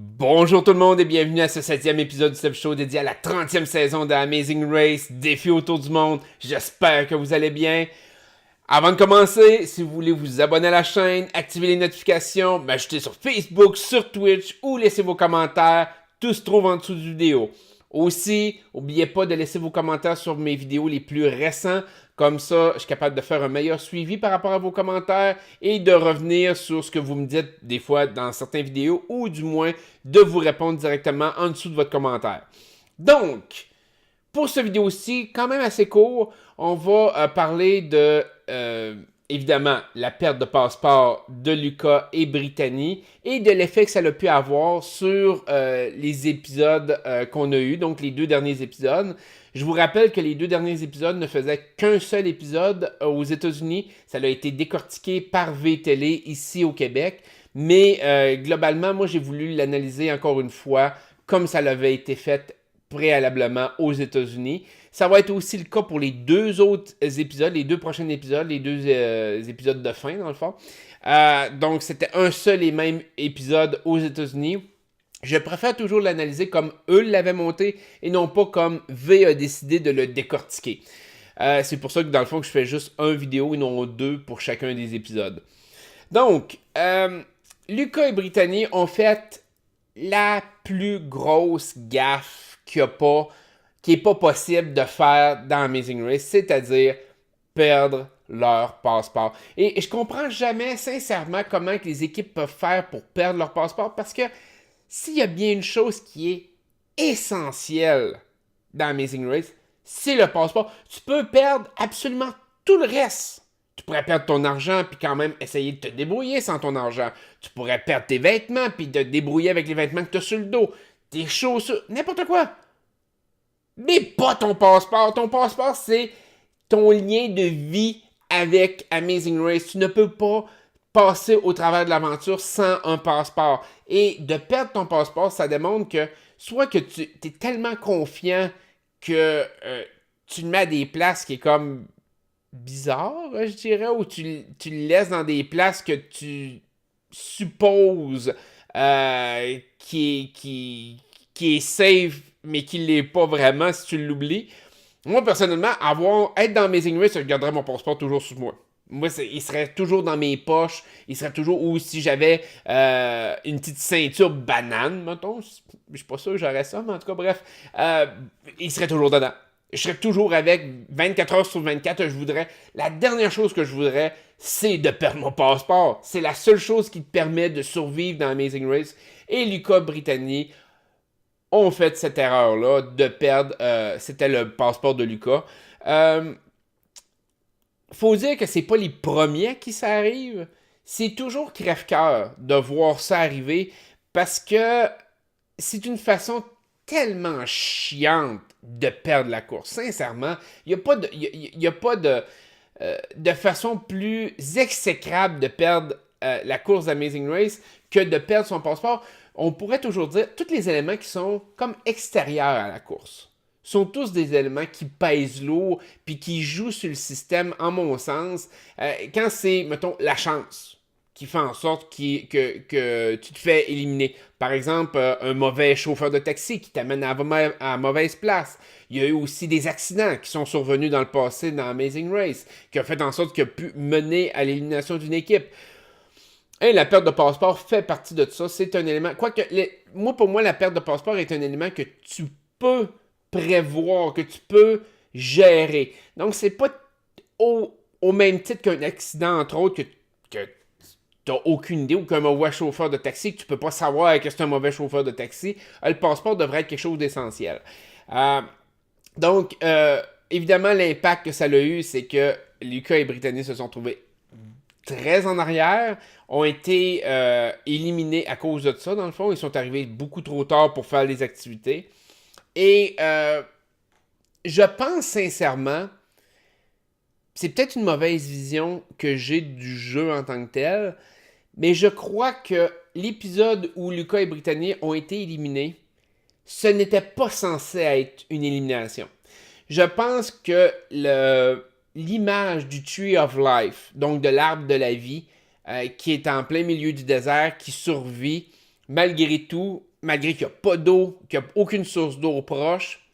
Bonjour tout le monde et bienvenue à ce 7e épisode du Step Show dédié à la 30e saison de Amazing Race, défi autour du monde. J'espère que vous allez bien. Avant de commencer, si vous voulez vous abonner à la chaîne, activer les notifications, m'ajouter sur Facebook, sur Twitch ou laisser vos commentaires, tout se trouve en dessous de la vidéo. Aussi, n'oubliez pas de laisser vos commentaires sur mes vidéos les plus récents. Comme ça, je suis capable de faire un meilleur suivi par rapport à vos commentaires et de revenir sur ce que vous me dites des fois dans certaines vidéos ou du moins de vous répondre directement en dessous de votre commentaire. Donc, pour cette vidéo-ci, quand même assez court, on va parler de, évidemment, la perte de passeport de Lucas et Brittany et de l'effet que ça a pu avoir sur les épisodes qu'on a eus, donc les deux derniers épisodes. Je vous rappelle que les deux derniers épisodes ne faisaient qu'un seul épisode aux États-Unis. Ça a été décortiqué par VTélé ici au Québec. Mais globalement, moi, j'ai voulu l'analyser encore une fois comme ça l'avait été fait préalablement aux États-Unis. Ça va être aussi le cas pour les deux autres épisodes, les deux prochains épisodes, les deux épisodes de fin, dans le fond. Donc, c'était un seul et même épisode aux États-Unis. Je préfère toujours l'analyser comme eux l'avaient monté et non pas comme V a décidé de le décortiquer. C'est pour ça que dans le fond, je fais juste un vidéo et non deux pour chacun des épisodes. Donc, Lucas et Brittany ont fait la plus grosse gaffe qui est pas possible de faire dans Amazing Race, c'est-à-dire perdre leur passeport. Et je comprends jamais sincèrement comment que les équipes peuvent faire pour perdre leur passeport parce que s'il y a bien une chose qui est essentielle dans Amazing Race, c'est le passeport. Tu peux perdre absolument tout le reste. Tu pourrais perdre ton argent puis quand même essayer de te débrouiller sans ton argent. Tu pourrais perdre tes vêtements puis te débrouiller avec les vêtements que tu as sur le dos. Tes chaussures, n'importe quoi. Mais pas ton passeport. Ton passeport, c'est ton lien de vie avec Amazing Race. Tu ne peux pas passer au travers de l'aventure sans un passeport. Et de perdre ton passeport, ça démontre que soit que tu es tellement confiant que tu le mets à des places qui est comme bizarre, je dirais, ou tu le laisses dans des places que tu supposes qui est safe, mais qui l'est pas vraiment si tu l'oublies. Moi, personnellement, être dans Amazing Race, je garderais mon passeport toujours sur moi. Moi, il serait toujours dans mes poches. Il serait toujours. Ou si j'avais une petite ceinture banane, mettons. Je suis pas sûr que j'aurais ça, mais en tout cas, bref. Il serait toujours dedans. Je serais toujours avec 24 heures sur 24. La dernière chose que je voudrais, c'est de perdre mon passeport. C'est la seule chose qui te permet de survivre dans Amazing Race. Et Lucas Brittany ont fait cette erreur-là de perdre. C'était le passeport de Lucas. Faut dire que c'est pas les premiers qui ça arrive. C'est toujours crève-cœur de voir ça arriver parce que c'est une façon tellement chiante de perdre la course. Sincèrement, il n'y a pas de, y a pas de façon plus exécrable de perdre la course d'Amazing Race que de perdre son passeport. On pourrait toujours dire tous les éléments qui sont comme extérieurs à la course sont tous des éléments qui pèsent lourd puis qui jouent sur le système, en mon sens. Quand c'est, mettons, la chance qui fait en sorte que tu te fais éliminer. Par exemple, un mauvais chauffeur de taxi qui t'amène à mauvaise place. Il y a eu aussi des accidents qui sont survenus dans le passé dans Amazing Race, qui ont fait en sorte qu'il a pu mener à l'élimination d'une équipe. Et la perte de passeport fait partie de ça. C'est un élément. Pour moi, la perte de passeport est un élément que tu peux prévoir, que tu peux gérer. Donc, c'est pas au même titre qu'un accident, entre autres, que tu n'as aucune idée, ou qu'un mauvais chauffeur de taxi, que tu peux pas savoir que c'est un mauvais chauffeur de taxi. Le passeport devrait être quelque chose d'essentiel. Donc, évidemment, l'impact que ça a eu, c'est que Lucas et Brittany se sont trouvés très en arrière, ont été éliminés à cause de ça, dans le fond. Ils sont arrivés beaucoup trop tard pour faire les activités. Et je pense sincèrement, c'est peut-être une mauvaise vision que j'ai du jeu en tant que tel, mais je crois que l'épisode où Lucas et Brittany ont été éliminés, ce n'était pas censé être une élimination. Je pense que l'image du Tree of Life, donc de l'arbre de la vie, qui est en plein milieu du désert, qui survit, malgré tout, malgré qu'il n'y a pas d'eau, qu'il n'y a aucune source d'eau proche,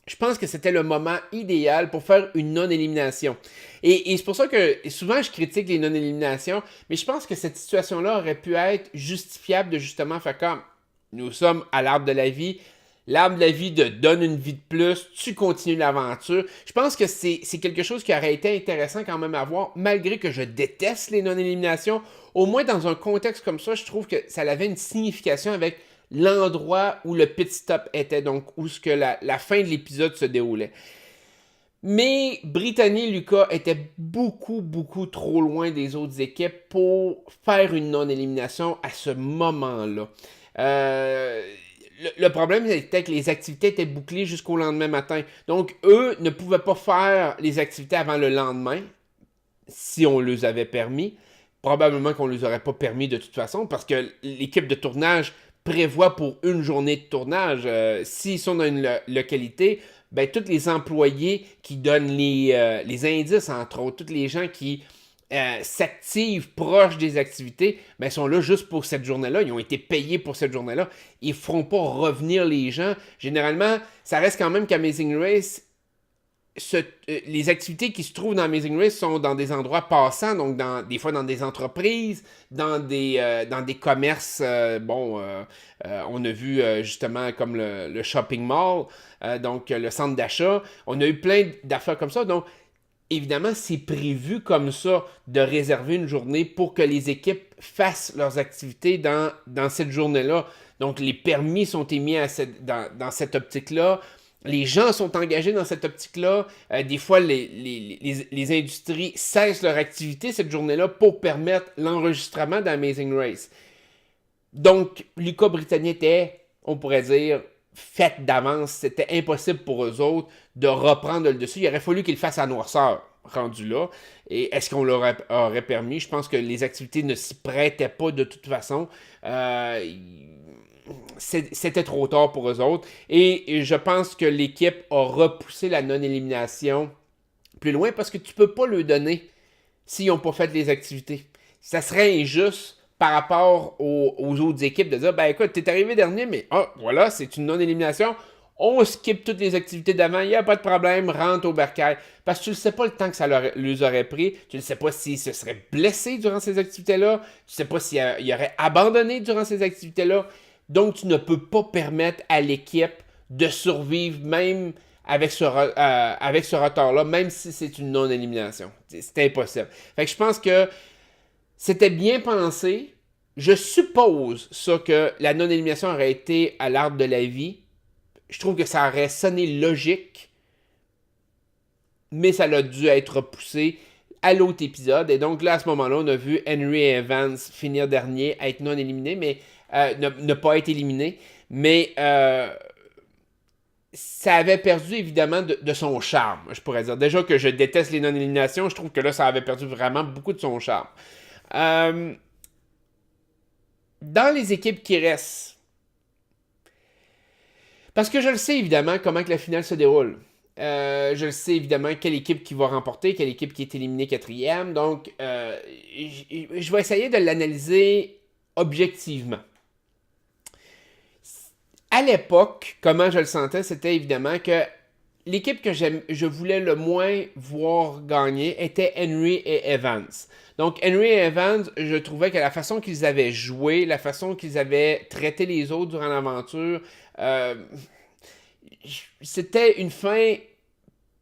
je pense que c'était le moment idéal pour faire une non-élimination. Et c'est pour ça que souvent je critique les non-éliminations, mais je pense que cette situation-là aurait pu être justifiable de justement faire comme nous sommes à l'arbre de la vie. L'arbre de la vie te donne une vie de plus, tu continues l'aventure. Je pense que c'est quelque chose qui aurait été intéressant quand même à voir, malgré que je déteste les non-éliminations. Au moins dans un contexte comme ça, je trouve que ça avait une signification avec l'endroit où le pit stop était, donc où ce que la fin de l'épisode se déroulait. Mais Brittany et Lucas étaient beaucoup trop loin des autres équipes pour faire une non-élimination à ce moment-là. Le problème était que les activités étaient bouclées jusqu'au lendemain matin. Donc, eux ne pouvaient pas faire les activités avant le lendemain, si on les avait permis. Probablement qu'on ne les aurait pas permis de toute façon, parce que l'équipe de tournage prévoit pour une journée de tournage. S'ils sont dans une localité, ben, tous les employés qui donnent les indices, entre autres, tous les gens qui s'activent proches des activités, ben, sont là juste pour cette journée-là. Ils ont été payés pour cette journée-là. Ils ne feront pas revenir les gens. Généralement, ça reste quand même qu'Amazing Race, les activités qui se trouvent dans Amazing Race sont dans des endroits passants, donc des fois dans des entreprises, dans des commerces. On a vu justement comme le shopping mall, donc le centre d'achat. On a eu plein d'affaires comme ça. Donc, évidemment, c'est prévu comme ça de réserver une journée pour que les équipes fassent leurs activités dans cette journée-là. Donc, les permis sont émis dans cette optique-là. Les gens sont engagés dans cette optique-là. Des fois, les industries cessent leur activité cette journée-là pour permettre l'enregistrement d'Amazing Race. Donc, Lucas Brittany était, on pourrait dire, fait d'avance. C'était impossible pour eux autres de reprendre le dessus. Il aurait fallu qu'ils le fassent à noirceur, rendu là. Et est-ce qu'on leur aurait permis? Je pense que les activités ne s'y prêtaient pas de toute façon. C'était trop tard pour eux autres. Et je pense que l'équipe a repoussé la non-élimination plus loin parce que tu peux pas le donner s'ils n'ont pas fait les activités. Ça serait injuste par rapport aux autres équipes de dire, ben écoute, t'es arrivé dernier, mais voilà, c'est une non-élimination. On skip toutes les activités d'avant, il n'y a pas de problème, rentre au bercail. Parce que tu ne sais pas le temps que ça leur aurait pris. Tu ne sais pas s'ils se seraient blessés durant ces activités-là. Tu ne sais pas s'ils auraient abandonné durant ces activités-là. Donc, tu ne peux pas permettre à l'équipe de survivre même avec ce retard-là, même si c'est une non-élimination. C'est impossible. Fait que je pense que c'était bien pensé. Je suppose ça que la non-élimination aurait été à l'arbre de la vie. Je trouve que ça aurait sonné logique, mais ça a dû être repoussé à l'autre épisode. Et donc là, à ce moment-là, on a vu Henry Evans finir dernier, être non éliminé, mais ne pas être éliminé. Mais ça avait perdu évidemment de son charme, je pourrais dire. Déjà que je déteste les non-éliminations, je trouve que là, ça avait perdu vraiment beaucoup de son charme. Dans les équipes qui restent, parce que je le sais évidemment comment que la finale se déroule. Je le sais évidemment quelle équipe qui va remporter, quelle équipe qui est éliminée quatrième. Donc, je vais essayer de l'analyser objectivement. À l'époque, comment je le sentais, c'était évidemment que l'équipe que je voulais le moins voir gagner était Henry et Evans. Donc, Henry et Evans, je trouvais que la façon qu'ils avaient joué, la façon qu'ils avaient traité les autres durant l'aventure, c'était une fin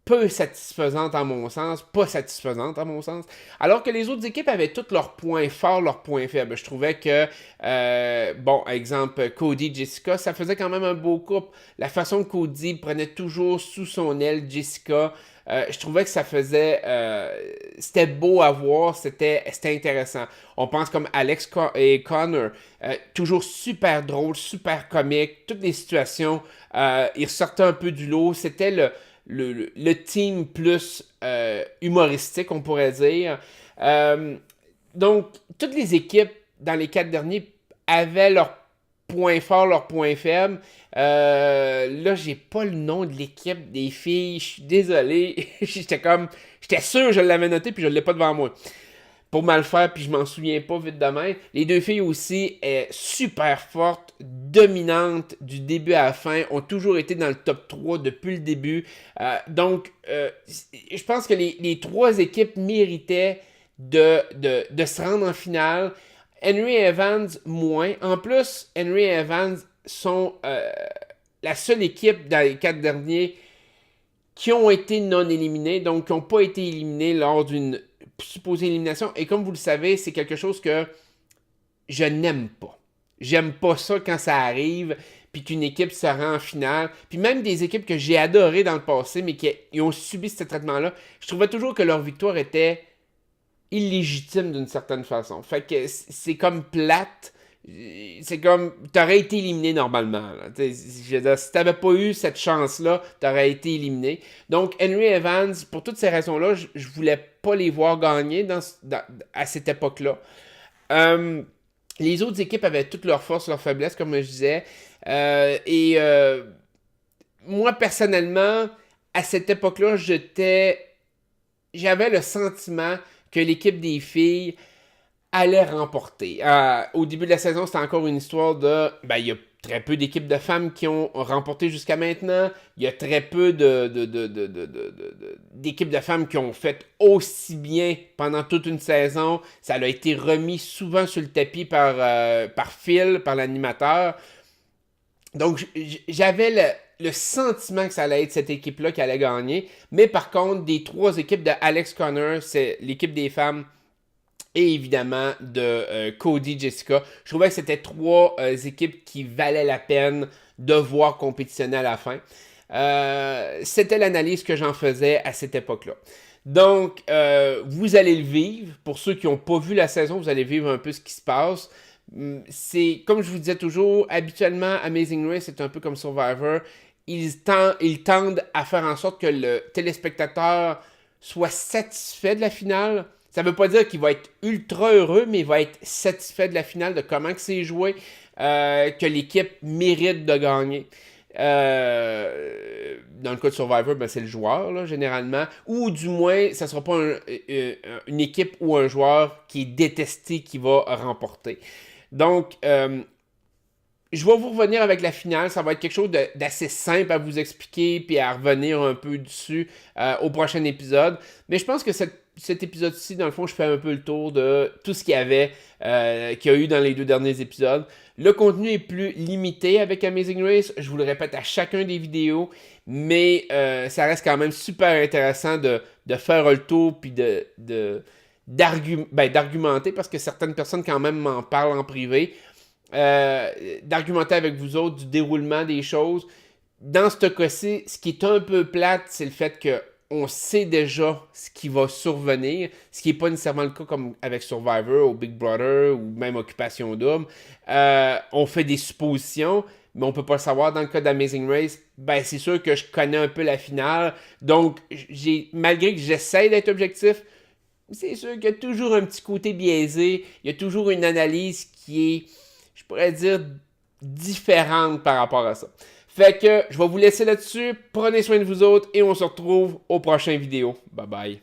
peu satisfaisante à mon sens, pas satisfaisante à mon sens, alors que les autres équipes avaient tous leurs points forts, leurs points faibles. Je trouvais que, exemple, Cody, Jessica, ça faisait quand même un beau couple. La façon que Cody prenait toujours sous son aile Jessica, je trouvais que ça faisait, c'était beau à voir, c'était intéressant. On pense comme Alex et Connor, toujours super drôle, super comique, toutes les situations, ils ressortaient un peu du lot, c'était le team plus humoristique, on pourrait dire. Donc, toutes les équipes dans les 4 derniers avaient leurs points forts, leurs points faibles. Là, j'ai pas le nom de l'équipe des filles. Je suis désolé. J'étais sûr que je l'avais noté puis je l'ai pas devant moi. pour mal faire, puis je m'en souviens pas vite de même. Les deux filles aussi, super fortes, dominantes du début à la fin, ont toujours été dans le top 3 depuis le début. Donc, je pense que les trois équipes méritaient de se rendre en finale. Henry Evans, moins. En plus, Henry et Evans sont la seule équipe dans les 4 derniers qui ont été non éliminés, donc qui n'ont pas été éliminés lors d'une supposée élimination. Et comme vous le savez, c'est quelque chose que je n'aime pas. J'aime pas ça quand ça arrive, puis qu'une équipe se rend en finale. Puis même des équipes que j'ai adorées dans le passé, mais qui ont subi ce traitement-là, je trouvais toujours que leur victoire était illégitime d'une certaine façon. Fait que c'est comme plate. C'est comme, t'aurais été éliminé normalement. Si t'avais pas eu cette chance-là, t'aurais été éliminé. Donc, Henry Evans, pour toutes ces raisons-là, je voulais pas les voir gagner à cette époque-là. Les autres équipes avaient toutes leurs forces, leurs faiblesses, comme je disais. Moi, personnellement, à cette époque-là, j'avais le sentiment que l'équipe des filles allait remporter. Au début de la saison, c'était encore une histoire de... il y a très peu d'équipes de femmes qui ont remporté jusqu'à maintenant. Il y a très peu d'équipes de femmes qui ont fait aussi bien pendant toute une saison. Ça a été remis souvent sur le tapis par Phil, par l'animateur. Donc, j'avais le sentiment que ça allait être cette équipe-là qui allait gagner. Mais par contre, des trois équipes de Alex Connor, c'est l'équipe des femmes et évidemment de Cody, Jessica. Je trouvais que c'était trois équipes qui valaient la peine de voir compétitionner à la fin. C'était l'analyse que j'en faisais à cette époque-là. Donc, vous allez le vivre. Pour ceux qui n'ont pas vu la saison, vous allez vivre un peu ce qui se passe. C'est, comme je vous disais toujours, habituellement, Amazing Race, c'est un peu comme Survivor. Ils tendent à faire en sorte que le téléspectateur soit satisfait de la finale. Ça ne veut pas dire qu'il va être ultra heureux, mais il va être satisfait de la finale, de comment que c'est joué, que l'équipe mérite de gagner. Dans le cas de Survivor, c'est le joueur, là, généralement. Ou du moins, ça ne sera pas une équipe ou un joueur qui est détesté qui va remporter. Donc, je vais vous revenir avec la finale. Ça va être quelque chose d'assez simple à vous expliquer puis à revenir un peu dessus au prochain épisode. Mais je pense que cet épisode-ci, dans le fond, je fais un peu le tour de tout ce qu'il y avait, qu'il y a eu dans les 2 derniers épisodes. Le contenu est plus limité avec Amazing Race. Je vous le répète à chacun des vidéos. Mais ça reste quand même super intéressant de faire le tour puis d'argumenter parce que certaines personnes quand même m'en parlent en privé. D'argumenter avec vous autres du déroulement des choses. Dans ce cas-ci, ce qui est un peu plate, c'est le fait que on sait déjà ce qui va survenir, ce qui n'est pas nécessairement le cas comme avec Survivor ou Big Brother ou même Occupation Double. On fait des suppositions, mais on ne peut pas le savoir. Dans le cas d'Amazing Race, c'est sûr que je connais un peu la finale. Donc, malgré que j'essaie d'être objectif, c'est sûr qu'il y a toujours un petit côté biaisé. Il y a toujours une analyse qui est, je pourrais dire, différente par rapport à ça. Fait que je vais vous laisser là-dessus. Prenez soin de vous autres et on se retrouve aux prochaines vidéos. Bye bye.